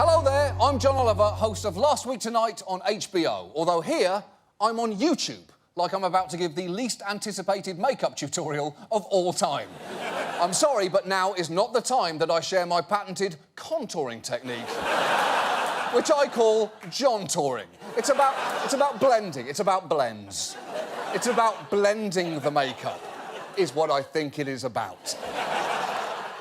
Hello there, I'm John Oliver, host of Last Week Tonight on HBO. Although here, I'm on YouTube, like I'm about to give the least anticipated makeup tutorial of all time. I'm sorry, but now is not the time that I share my patented contouring technique, which I call John-touring. It's about blending, it's about blends. It's about blending the makeup, is what I think it is about.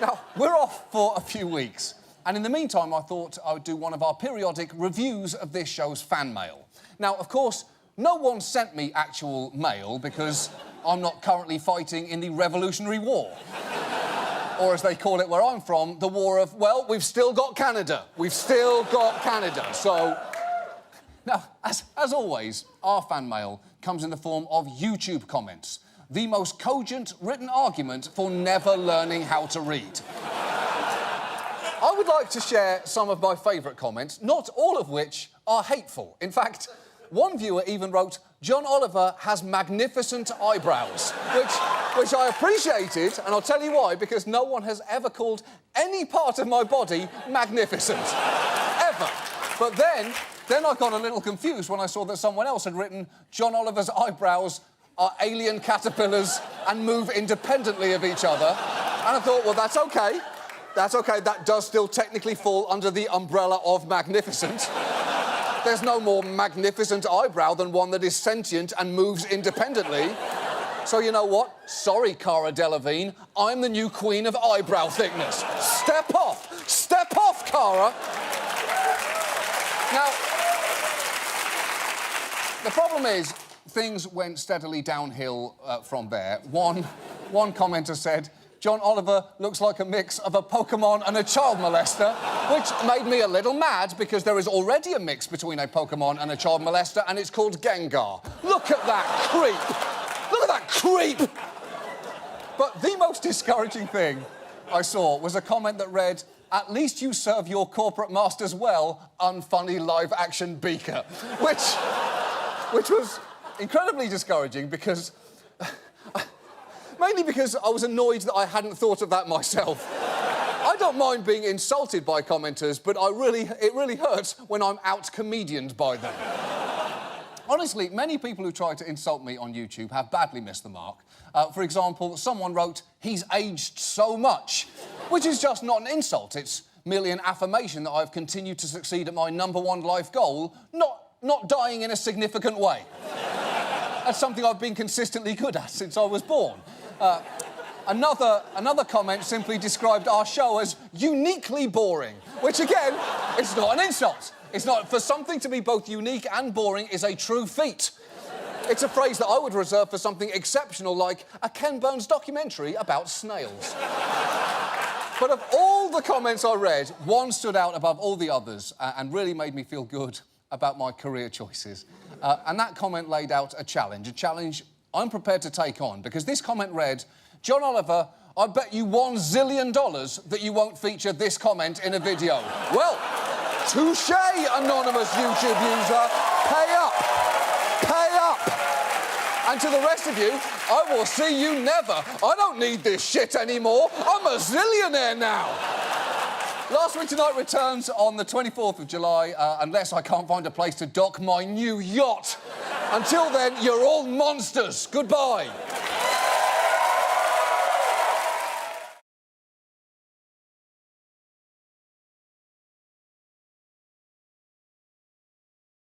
Now, we're off for a few weeks, and in the meantime, I thought I would do one of our periodic reviews of this show's fan mail. Now, of course, no one sent me actual mail because I'm not currently fighting in the Revolutionary War. Or, as they call it where I'm from, the war of, well, we've still got Canada. We've still got Canada, so... Now, as always, our fan mail comes in the form of YouTube comments, the most cogent written argument for never learning how to read. I would like to share some of my favourite comments, not all of which are hateful. In fact, one viewer even wrote, "John Oliver has magnificent eyebrows," which I appreciated, and I'll tell you why, because no one has ever called any part of my body magnificent. Ever. But then I got a little confused when I saw that someone else had written, "John Oliver's eyebrows are alien caterpillars and move independently of each other." And I thought, well, that's OK. That's OK. That does still technically fall under the umbrella of magnificent. There's no more magnificent eyebrow than one that is sentient and moves independently. So you know what? Sorry, Cara Delevingne. I'm the new queen of eyebrow thickness. Step off! Step off, Cara! Now, the problem is, things went steadily downhill from there. One commenter said, "John Oliver looks like a mix of a Pokemon and a child molester," which made me a little mad because there is already a mix between a Pokemon and a child molester, and it's called Gengar. Look at that creep! Look at that creep! But the most discouraging thing I saw was a comment that read, "At least you serve your corporate masters well, unfunny live-action beaker," which was incredibly discouraging because... mainly because I was annoyed that I hadn't thought of that myself. I don't mind being insulted by commenters, but it really hurts when I'm out-comedianed by them. Honestly, many people who try to insult me on YouTube have badly missed the mark. For example, someone wrote, "He's aged so much," which is just not an insult. It's merely an affirmation that I've continued to succeed at my #1 life goal, not dying in a significant way. That's something I've been consistently good at since I was born. Another comment simply described our show as uniquely boring, which, again, it's not an insult. It's not. For something to be both unique and boring is a true feat. It's a phrase that I would reserve for something exceptional like a Ken Burns documentary about snails. But of all the comments I read, one stood out above all the others and really made me feel good about my career choices. And that comment laid out a challenge I'm prepared to take on, because this comment read, "John Oliver, I bet you $1 zillion that you won't feature this comment in a video." Well, touche, anonymous YouTube user. Pay up. Pay up. And to the rest of you, I will see you never. I don't need this shit anymore. I'm a zillionaire now. Last Week Tonight returns on the 24th of July, unless I can't find a place to dock my new yacht. Until then, you're all monsters. Goodbye.